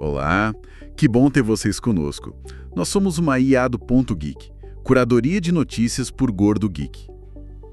Olá, que bom ter vocês conosco. Nós somos uma IA do Ponto Geek, curadoria de notícias por Gordo Geek.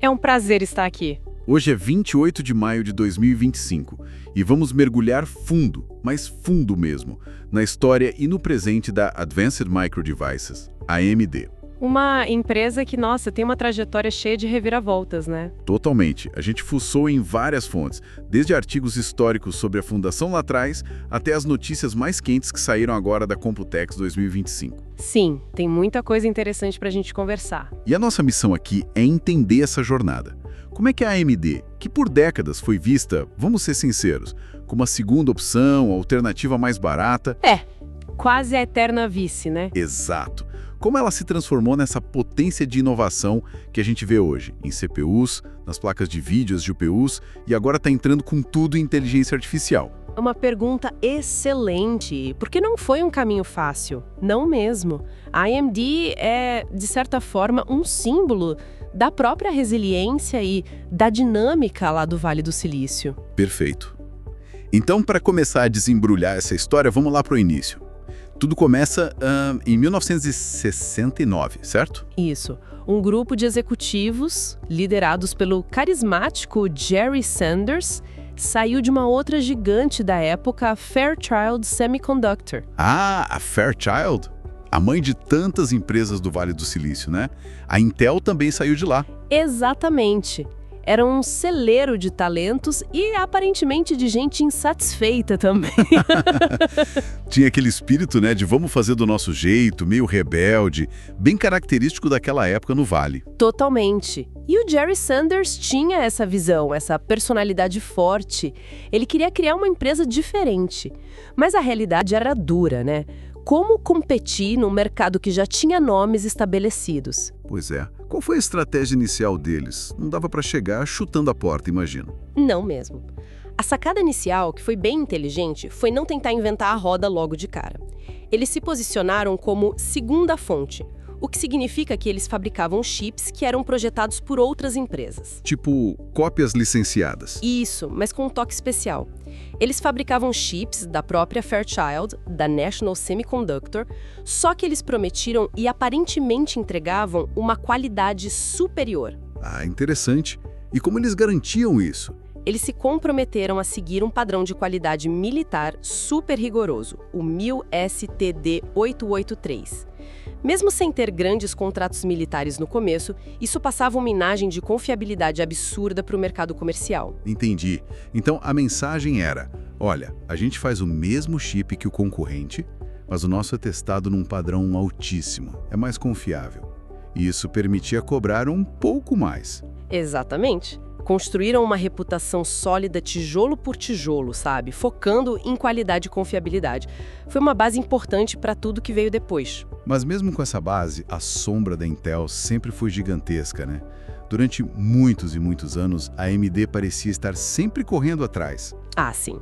É um prazer estar aqui. Hoje é 28 de maio de 2025 e vamos mergulhar fundo, mas fundo mesmo, na história e no presente da Advanced Micro Devices, AMD. Uma empresa que, nossa, tem uma trajetória cheia de reviravoltas, né? Totalmente. A gente fuçou em várias fontes, desde artigos históricos sobre a fundação lá atrás, até as notícias mais quentes que saíram agora da Computex 2025. Sim, tem muita coisa interessante pra gente conversar. E a nossa missão aqui é entender essa jornada. Como é que a AMD, que por décadas foi vista, vamos ser sinceros, como a segunda opção, a alternativa mais barata... Quase a eterna vice, né? Exato. Como ela se transformou nessa potência de inovação que a gente vê hoje, em CPUs, nas placas de vídeo, as GPUs, e agora está entrando com tudo em inteligência artificial. Uma pergunta excelente, porque não foi um caminho fácil. Não mesmo. A AMD é, de certa forma, um símbolo da própria resiliência e da dinâmica lá do Vale do Silício. Perfeito. Então, para começar a desembrulhar essa história, vamos lá para o início. Tudo começa em 1969, certo? Isso. Um grupo de executivos, liderados pelo carismático Jerry Sanders, saiu de uma outra gigante da época, a Fairchild Semiconductor. Ah, a Fairchild? A mãe de tantas empresas do Vale do Silício, né? A Intel também saiu de lá. Exatamente. Era um celeiro de talentos e aparentemente de gente insatisfeita também. Tinha aquele espírito, né, de vamos fazer do nosso jeito, meio rebelde, bem característico daquela época no Vale. Totalmente. E o Jerry Sanders tinha essa visão, essa personalidade forte. Ele queria criar uma empresa diferente. Mas a realidade era dura, né? Como competir num mercado que já tinha nomes estabelecidos? Pois é. Qual foi a estratégia inicial deles? Não dava para chegar chutando a porta, imagino. Não mesmo. A sacada inicial, que foi bem inteligente, foi não tentar inventar a roda logo de cara. Eles se posicionaram como segunda fonte, o que significa que eles fabricavam chips que eram projetados por outras empresas. Tipo, cópias licenciadas. Isso, mas com um toque especial. Eles fabricavam chips da própria Fairchild, da National Semiconductor, só que eles prometiram e aparentemente entregavam uma qualidade superior. Ah, interessante. E como eles garantiam isso? Eles se comprometeram a seguir um padrão de qualidade militar super rigoroso, o 1000 STD 883. Mesmo sem ter grandes contratos militares no começo, isso passava uma imagem de confiabilidade absurda para o mercado comercial. Entendi. Então a mensagem era, olha, a gente faz o mesmo chip que o concorrente, mas o nosso é testado num padrão altíssimo, é mais confiável. E isso permitia cobrar um pouco mais. Exatamente. Construíram uma reputação sólida tijolo por tijolo, sabe? Focando em qualidade e confiabilidade. Foi uma base importante para tudo que veio depois. Mas mesmo com essa base, a sombra da Intel sempre foi gigantesca, né? Durante muitos e muitos anos, a AMD parecia estar sempre correndo atrás. Ah, sim.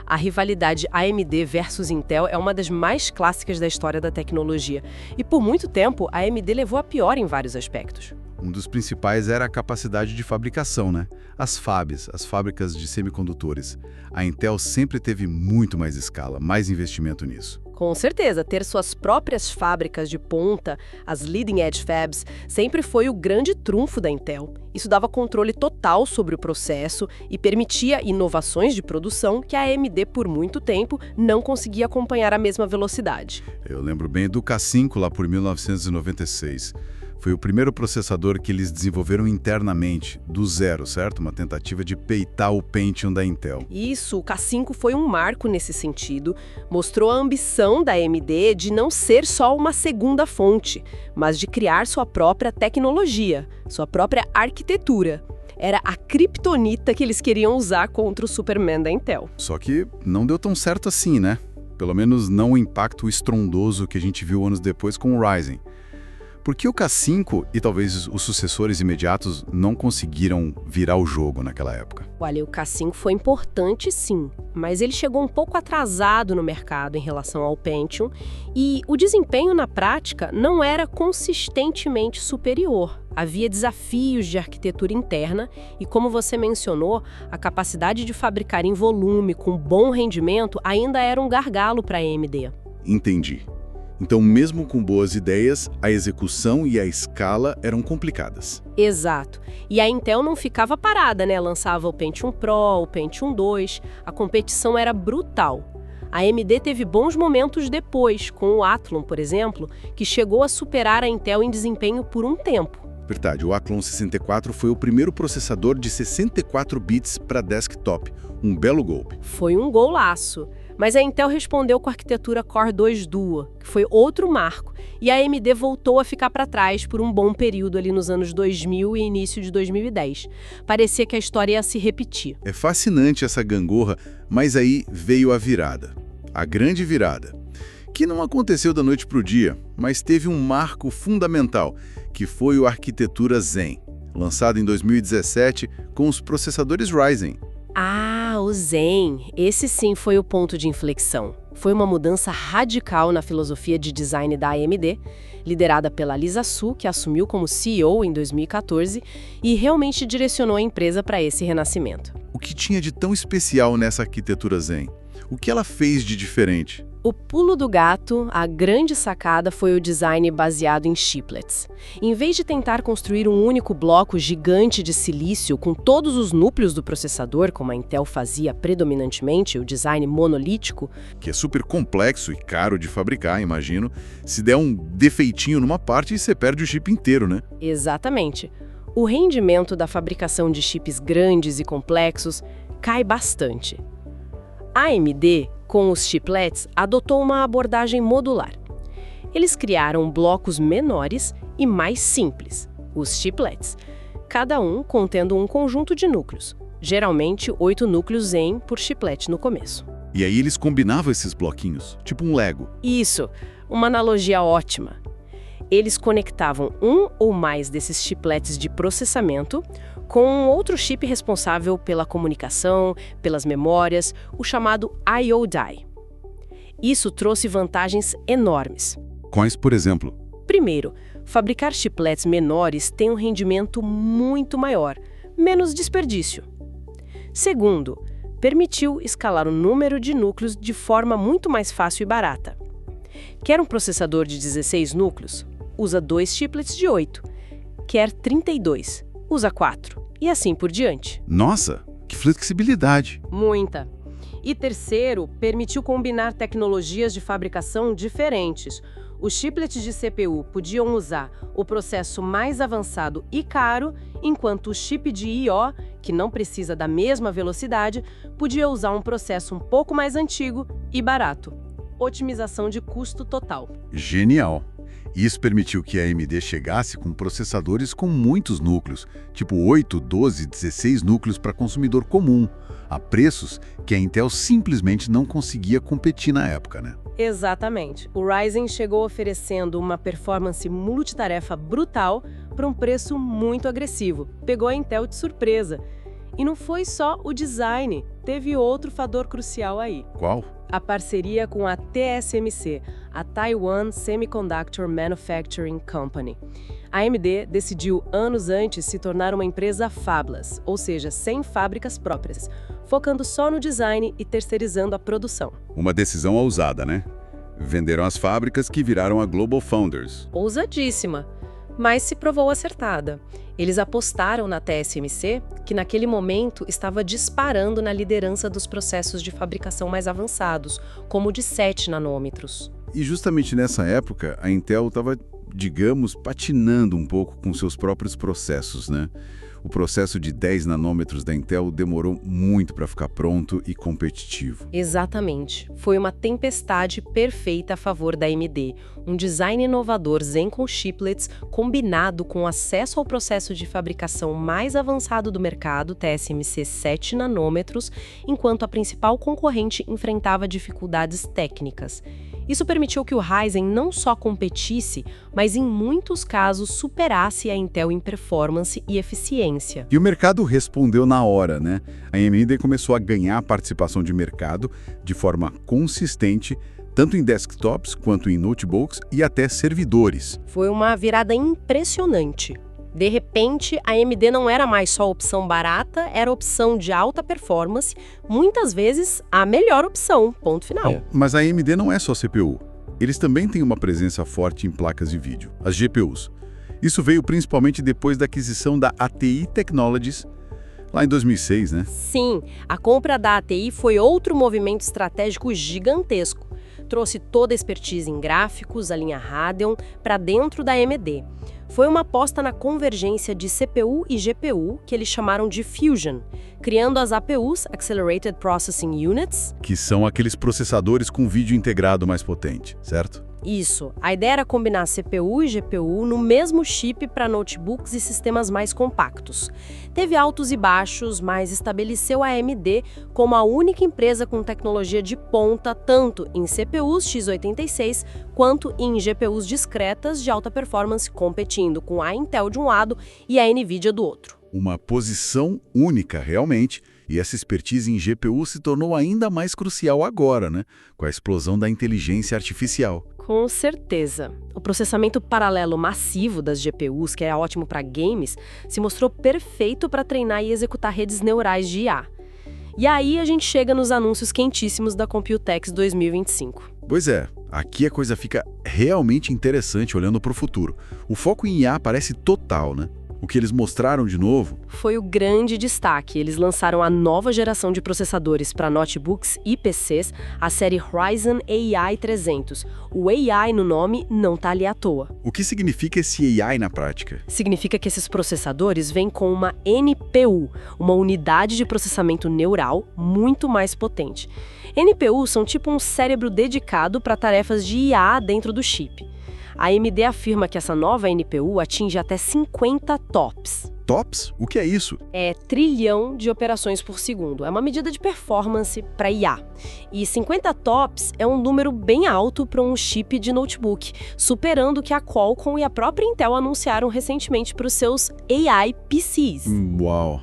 A rivalidade AMD versus Intel é uma das mais clássicas da história da tecnologia. E por muito tempo, a AMD levou a pior em vários aspectos. Um dos principais era a capacidade de fabricação, né? As fábricas, as fábricas de semicondutores. A Intel sempre teve muito mais escala, mais investimento nisso. Com certeza, ter suas próprias fábricas de ponta, as leading edge fabs, sempre foi o grande trunfo da Intel. Isso dava controle total sobre o processo e permitia inovações de produção que a AMD, por muito tempo, não conseguia acompanhar a mesma velocidade. Eu lembro bem do K5 lá por 1996. Foi o primeiro processador que eles desenvolveram internamente, do zero, certo? Uma tentativa de peitar o Pentium da Intel. Isso, o K5 foi um marco nesse sentido, mostrou a ambição da AMD de não ser só uma segunda fonte, mas de criar sua própria tecnologia, sua própria arquitetura. Era a criptonita que eles queriam usar contra o Superman da Intel. Só que não deu tão certo assim, né? Pelo menos não o impacto estrondoso que a gente viu anos depois com o Ryzen. Por que o K5 e talvez os sucessores imediatos não conseguiram virar o jogo naquela época? Olha, o K5 foi importante sim, mas ele chegou um pouco atrasado no mercado em relação ao Pentium e o desempenho na prática não era consistentemente superior. Havia desafios de arquitetura interna e, como você mencionou, a capacidade de fabricar em volume com bom rendimento ainda era um gargalo para a AMD. Entendi. Então, mesmo com boas ideias, a execução e a escala eram complicadas. Exato. E a Intel não ficava parada, né? Lançava o Pentium Pro, o Pentium 2, a competição era brutal. A AMD teve bons momentos depois, com o Athlon, por exemplo, que chegou a superar a Intel em desempenho por um tempo. Verdade, o Athlon 64 foi o primeiro processador de 64 bits para desktop. Um belo golpe. Foi um golaço. Mas a Intel respondeu com a arquitetura Core 2 Duo, que foi outro marco, e a AMD voltou a ficar para trás por um bom período ali nos anos 2000 e início de 2010. Parecia que a história ia se repetir. É fascinante essa gangorra, mas aí veio a virada. A grande virada. Que não aconteceu da noite para o dia, mas teve um marco fundamental, que foi o arquitetura Zen, lançado em 2017 com os processadores Ryzen. Ah, o Zen. Esse sim foi o ponto de inflexão. Foi uma mudança radical na filosofia de design da AMD, liderada pela Lisa Su, que assumiu como CEO em 2014 e realmente direcionou a empresa para esse renascimento. O que tinha de tão especial nessa arquitetura Zen? O que ela fez de diferente? O pulo do gato, a grande sacada, foi o design baseado em chiplets. Em vez de tentar construir um único bloco gigante de silício com todos os núcleos do processador, como a Intel fazia predominantemente, o design monolítico, que é super complexo e caro de fabricar, imagino, se der um defeitinho numa parte, você perde o chip inteiro, né? Exatamente. O rendimento da fabricação de chips grandes e complexos cai bastante. A AMD, com os chiplets, adotou uma abordagem modular. Eles criaram blocos menores e mais simples, os chiplets, cada um contendo um conjunto de núcleos, geralmente 8 núcleos Zen por chiplet no começo. E aí eles combinavam esses bloquinhos, tipo um Lego. Isso, uma analogia ótima. Eles conectavam um ou mais desses chiplets de processamento com outro chip responsável pela comunicação, pelas memórias, o chamado I/O Die. Isso trouxe vantagens enormes. Quais, por exemplo? Primeiro, fabricar chiplets menores tem um rendimento muito maior, menos desperdício. Segundo, permitiu escalar o número de núcleos de forma muito mais fácil e barata. Quer um processador de 16 núcleos? Usa 2 chiplets de 8. Quer 32? Usa 4. E assim por diante. Nossa, que flexibilidade! Muita. E terceiro, permitiu combinar tecnologias de fabricação diferentes. Os chiplets de CPU podiam usar o processo mais avançado e caro, enquanto o chip de I/O, que não precisa da mesma velocidade, podia usar um processo um pouco mais antigo e barato. Otimização de custo total. Genial! Isso permitiu que a AMD chegasse com processadores com muitos núcleos, tipo 8, 12, 16 núcleos para consumidor comum, a preços que a Intel simplesmente não conseguia competir na época, né? Exatamente. O Ryzen chegou oferecendo uma performance multitarefa brutal para um preço muito agressivo. Pegou a Intel de surpresa. E não foi só o design, teve outro fator crucial aí. Qual? A parceria com a TSMC, a Taiwan Semiconductor Manufacturing Company. A AMD decidiu anos antes se tornar uma empresa fabless, ou seja, sem fábricas próprias, focando só no design e terceirizando a produção. Uma decisão ousada, né? Venderam as fábricas que viraram a Global Founders. Ousadíssima, mas se provou acertada. Eles apostaram na TSMC, que naquele momento estava disparando na liderança dos processos de fabricação mais avançados, como o de 7 nanômetros. E justamente nessa época, a Intel estava, digamos, patinando um pouco com seus próprios processos, né? O processo de 10 nanômetros da Intel demorou muito para ficar pronto e competitivo. Exatamente. Foi uma tempestade perfeita a favor da AMD. Um design inovador Zen com chiplets, combinado com acesso ao processo de fabricação mais avançado do mercado, TSMC 7 nanômetros, enquanto a principal concorrente enfrentava dificuldades técnicas. Isso permitiu que o Ryzen não só competisse, mas em muitos casos superasse a Intel em performance e eficiência. E o mercado respondeu na hora, né? A AMD começou a ganhar participação de mercado de forma consistente, tanto em desktops quanto em notebooks e até servidores. Foi uma virada impressionante. De repente, a AMD não era mais só opção barata, era opção de alta performance, muitas vezes a melhor opção, ponto final. Mas a AMD não é só CPU. Eles também têm uma presença forte em placas de vídeo, as GPUs. Isso veio principalmente depois da aquisição da ATI Technologies, lá em 2006, né? Sim, a compra da ATI foi outro movimento estratégico gigantesco. Trouxe toda a expertise em gráficos, a linha Radeon, para dentro da AMD. Foi uma aposta na convergência de CPU e GPU, que eles chamaram de Fusion, criando as APUs, Accelerated Processing Units, que são aqueles processadores com vídeo integrado mais potente, certo? Isso. A ideia era combinar CPU e GPU no mesmo chip para notebooks e sistemas mais compactos. Teve altos e baixos, mas estabeleceu a AMD como a única empresa com tecnologia de ponta tanto em CPUs x86 quanto em GPUs discretas de alta performance, competindo com a Intel de um lado e a NVIDIA do outro. Uma posição única, realmente. E essa expertise em GPU se tornou ainda mais crucial agora, né? Com a explosão da inteligência artificial. Com certeza. O processamento paralelo massivo das GPUs, que é ótimo para games, se mostrou perfeito para treinar e executar redes neurais de IA. E aí a gente chega nos anúncios quentíssimos da Computex 2025. Pois é, aqui a coisa fica realmente interessante olhando para o futuro. O foco em IA parece total, né? O que eles mostraram de novo foi o grande destaque. Eles lançaram a nova geração de processadores para notebooks e PCs, a série Ryzen AI 300. O AI no nome não está ali à toa. O que significa esse AI na prática? Significa que esses processadores vêm com uma NPU, uma unidade de processamento neural muito mais potente. NPUs são tipo um cérebro dedicado para tarefas de IA dentro do chip. A AMD afirma que essa nova NPU atinge até 50 TOPS. TOPS? O que é isso? É trilhão de operações por segundo. É uma medida de performance para IA. E 50 TOPS é um número bem alto para um chip de notebook, superando o que a Qualcomm e a própria Intel anunciaram recentemente para os seus AI PCs. Uau!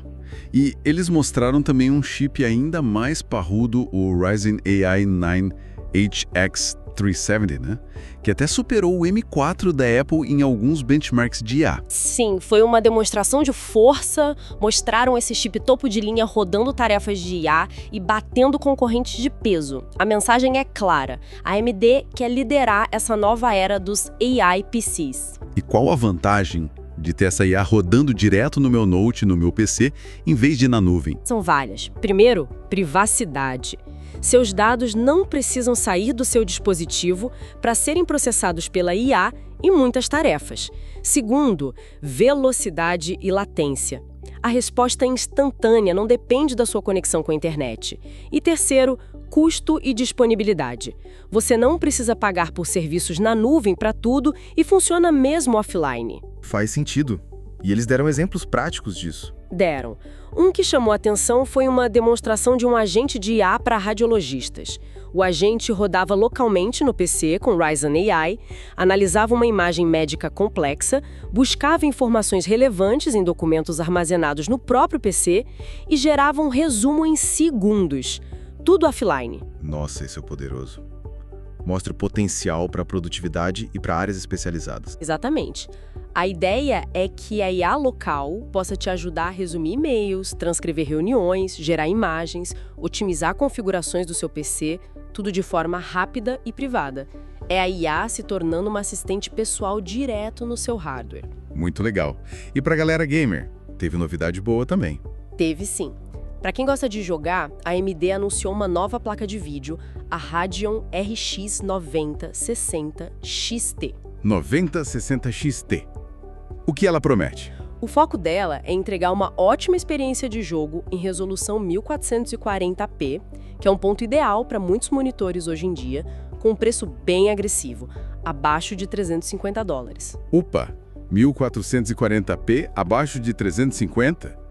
E eles mostraram também um chip ainda mais parrudo, o Ryzen AI 9 HX370, né? Que até superou o M4 da Apple em alguns benchmarks de IA. Sim, foi uma demonstração de força, mostraram esse chip topo de linha rodando tarefas de IA e batendo concorrentes de peso. A mensagem é clara, a AMD quer liderar essa nova era dos AI PCs. E qual a vantagem de ter essa IA rodando direto no meu Note, no meu PC, em vez de na nuvem? São várias. Primeiro, privacidade. Seus dados não precisam sair do seu dispositivo para serem processados pela IA em muitas tarefas. Segundo, velocidade e latência. A resposta é instantânea, não depende da sua conexão com a internet. E terceiro, custo e disponibilidade. Você não precisa pagar por serviços na nuvem para tudo e funciona mesmo offline. Faz sentido. E eles deram exemplos práticos disso. Deram. Um que chamou a atenção foi uma demonstração de um agente de IA para radiologistas. O agente rodava localmente no PC com Ryzen AI, analisava uma imagem médica complexa, buscava informações relevantes em documentos armazenados no próprio PC e gerava um resumo em segundos. Tudo offline. Nossa, esse é poderoso. Mostra o potencial para produtividade e para áreas especializadas. Exatamente. A ideia é que a IA local possa te ajudar a resumir e-mails, transcrever reuniões, gerar imagens, otimizar configurações do seu PC, tudo de forma rápida e privada. É a IA se tornando uma assistente pessoal direto no seu hardware. Muito legal. E para a galera gamer, teve novidade boa também. Teve sim. Para quem gosta de jogar, a AMD anunciou uma nova placa de vídeo, a Radeon RX 9060 XT. 9060 XT. O que ela promete? O foco dela é entregar uma ótima experiência de jogo em resolução 1440p, que é um ponto ideal para muitos monitores hoje em dia, com um preço bem agressivo, abaixo de $350. Opa! 1440p abaixo de 350?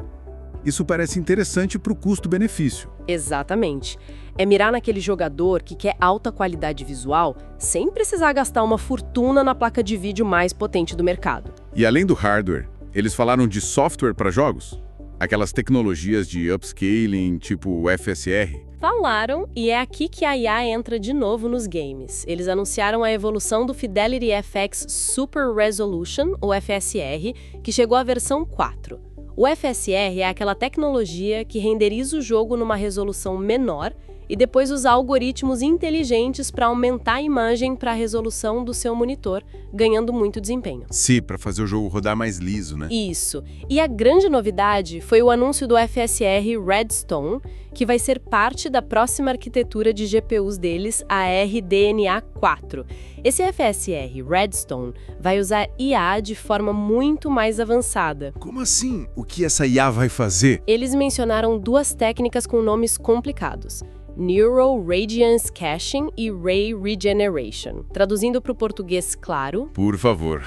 Isso parece interessante para o custo-benefício. Exatamente. É mirar naquele jogador que quer alta qualidade visual sem precisar gastar uma fortuna na placa de vídeo mais potente do mercado. E além do hardware, eles falaram de software para jogos? Aquelas tecnologias de upscaling, tipo o FSR? Falaram, e é aqui que a IA entra de novo nos games. Eles anunciaram a evolução do Fidelity FX Super Resolution, ou FSR, que chegou à versão 4. O FSR é aquela tecnologia que renderiza o jogo numa resolução menor e depois usa algoritmos inteligentes para aumentar a imagem para a resolução do seu monitor, ganhando muito desempenho. Sim, para fazer o jogo rodar mais liso, né? Isso. E a grande novidade foi o anúncio do FSR Redstone, que vai ser parte da próxima arquitetura de GPUs deles, a RDNA 4. Esse FSR Redstone vai usar IA de forma muito mais avançada. Como assim? O que essa IA vai fazer? Eles mencionaram duas técnicas com nomes complicados: Neural Radiance Caching e Ray Regeneration. Traduzindo para o português claro... Por favor.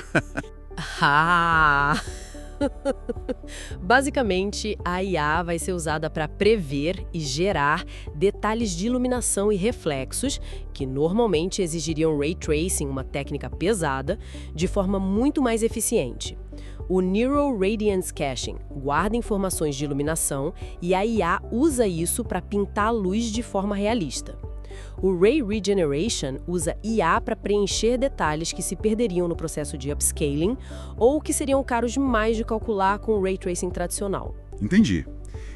Basicamente, a IA vai ser usada para prever e gerar detalhes de iluminação e reflexos, que normalmente exigiriam Ray Tracing, uma técnica pesada, de forma muito mais eficiente. O Neural Radiance Caching guarda informações de iluminação e a IA usa isso para pintar a luz de forma realista. O Ray Regeneration usa IA para preencher detalhes que se perderiam no processo de upscaling ou que seriam caros demais de calcular com o Ray Tracing tradicional. Entendi.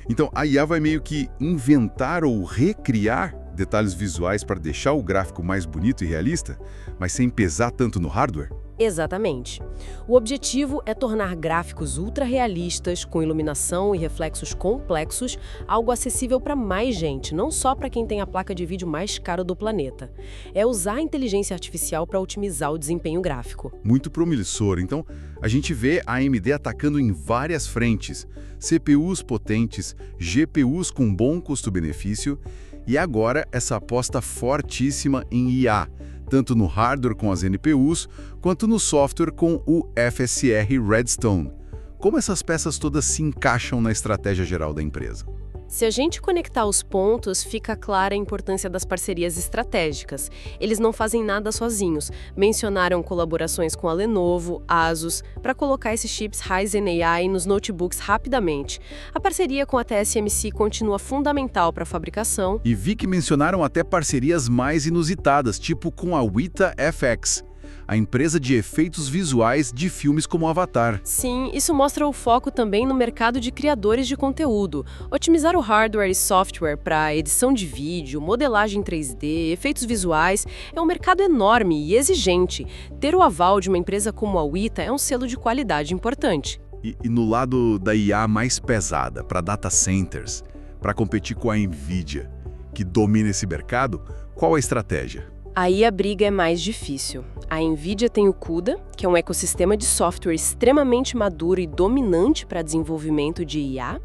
Então a IA vai meio que inventar ou recriar detalhes visuais para deixar o gráfico mais bonito e realista, mas sem pesar tanto no hardware? Exatamente. O objetivo é tornar gráficos ultra-realistas, com iluminação e reflexos complexos, algo acessível para mais gente, não só para quem tem a placa de vídeo mais cara do planeta. É usar a inteligência artificial para otimizar o desempenho gráfico. Muito promissor. Então, a gente vê a AMD atacando em várias frentes. CPUs potentes, GPUs com bom custo-benefício e agora essa aposta fortíssima em IA, tanto no hardware com as NPUs, quanto no software com o FSR Redstone. Como essas peças todas se encaixam na estratégia geral da empresa? Se a gente conectar os pontos, fica clara a importância das parcerias estratégicas. Eles não fazem nada sozinhos. Mencionaram colaborações com a Lenovo, Asus, para colocar esses chips Ryzen AI nos notebooks rapidamente. A parceria com a TSMC continua fundamental para a fabricação. E vi que mencionaram até parcerias mais inusitadas, tipo com a Weta FX, a empresa de efeitos visuais de filmes como Avatar. Sim, isso mostra o foco também no mercado de criadores de conteúdo. Otimizar o hardware e software para edição de vídeo, modelagem 3D, efeitos visuais, é um mercado enorme e exigente. Ter o aval de uma empresa como a Weta é um selo de qualidade importante. E no lado da IA mais pesada, para data centers, para competir com a NVIDIA, que domina esse mercado, qual a estratégia? Aí a briga é mais difícil. A NVIDIA tem o CUDA, que é um ecossistema de software extremamente maduro e dominante para desenvolvimento de IA.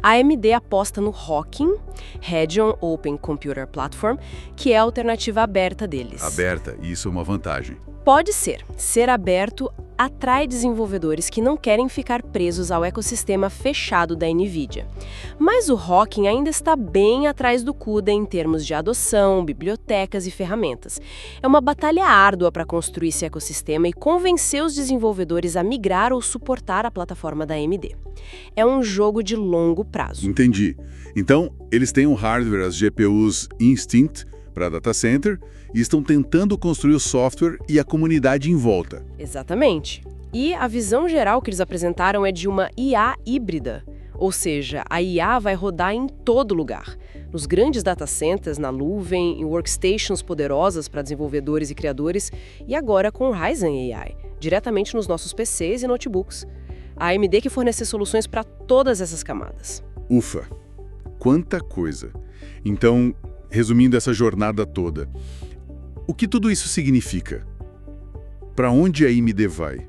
A AMD aposta no Rocking, Radeon Open Computer Platform, que é a alternativa aberta deles. Aberta, e isso é uma vantagem. Pode ser. Ser aberto atrai desenvolvedores que não querem ficar presos ao ecossistema fechado da NVIDIA. Mas o Rocking ainda está bem atrás do CUDA em termos de adoção, bibliotecas e ferramentas. É uma batalha árdua para construir esse ecossistema e convencer os desenvolvedores a migrar ou suportar a plataforma da AMD. É um jogo de longo prazo. Entendi. Então, eles têm um hardware, as GPUs Instinct, para data center, e estão tentando construir o software e a comunidade em volta. Exatamente. E a visão geral que eles apresentaram é de uma IA híbrida, ou seja, a IA vai rodar em todo lugar. Nos grandes data centers, na nuvem, em workstations poderosas para desenvolvedores e criadores, e agora com o Ryzen AI, diretamente nos nossos PCs e notebooks. A AMD que fornece soluções para todas essas camadas. Ufa! Quanta coisa! Então, resumindo essa jornada toda, o que tudo isso significa? Para onde a AMD vai?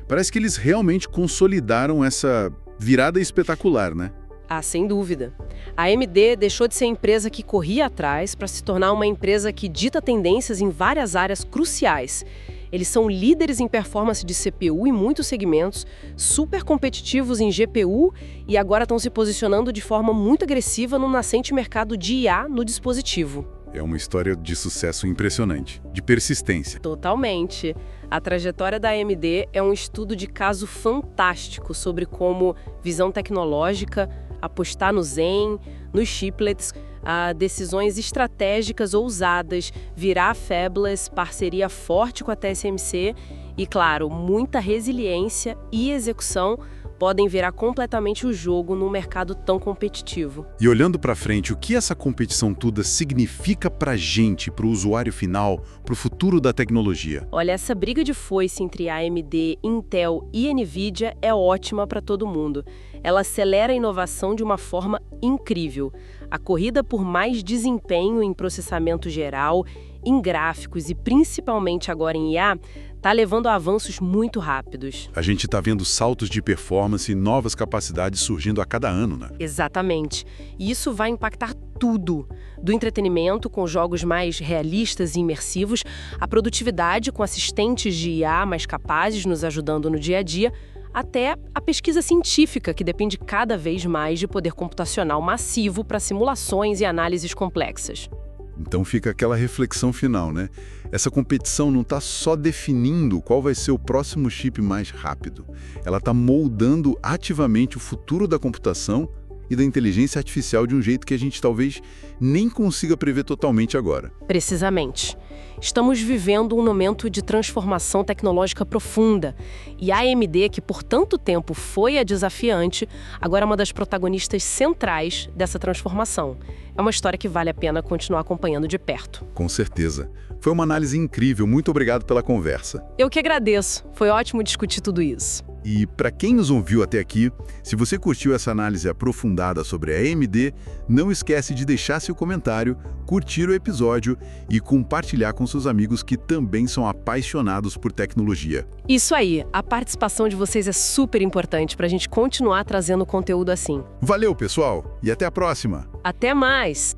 Parece que eles realmente consolidaram essa virada espetacular, né? Ah, sem dúvida. A AMD deixou de ser a empresa que corria atrás para se tornar uma empresa que dita tendências em várias áreas cruciais. Eles são líderes em performance de CPU em muitos segmentos, super competitivos em GPU e agora estão se posicionando de forma muito agressiva no nascente mercado de IA no dispositivo. É uma história de sucesso impressionante, de persistência. Totalmente. A trajetória da AMD é um estudo de caso fantástico sobre como visão tecnológica, apostar no Zen, nos chiplets, decisões estratégicas ousadas, virar fabless, parceria forte com a TSMC e, claro, muita resiliência e execução podem virar completamente o jogo num mercado tão competitivo. E olhando para frente, o que essa competição toda significa para a gente, para o usuário final, para o futuro da tecnologia? Olha, essa briga de foice entre AMD, Intel e NVIDIA é ótima para todo mundo. Ela acelera a inovação de uma forma incrível. A corrida por mais desempenho em processamento geral, em gráficos e principalmente agora em IA, está levando a avanços muito rápidos. A gente está vendo saltos de performance e novas capacidades surgindo a cada ano, né? Exatamente. E isso vai impactar tudo. Do entretenimento, com jogos mais realistas e imersivos, a produtividade com assistentes de IA mais capazes nos ajudando no dia a dia, até a pesquisa científica, que depende cada vez mais de poder computacional massivo para simulações e análises complexas. Então fica aquela reflexão final, né? Essa competição não está só definindo qual vai ser o próximo chip mais rápido. Ela está moldando ativamente o futuro da computação e da inteligência artificial de um jeito que a gente talvez nem consiga prever totalmente agora. Precisamente. Estamos vivendo um momento de transformação tecnológica profunda. E a AMD, que por tanto tempo foi a desafiante, agora é uma das protagonistas centrais dessa transformação. É uma história que vale a pena continuar acompanhando de perto. Com certeza. Foi uma análise incrível. Muito obrigado pela conversa. Eu que agradeço. Foi ótimo discutir tudo isso. E para quem nos ouviu até aqui, se você curtiu essa análise aprofundada sobre a AMD, não esquece de deixar seu comentário, curtir o episódio e compartilhar com seus amigos que também são apaixonados por tecnologia. Isso aí, a participação de vocês é super importante para a gente continuar trazendo conteúdo assim. Valeu, pessoal, e até a próxima! Até mais!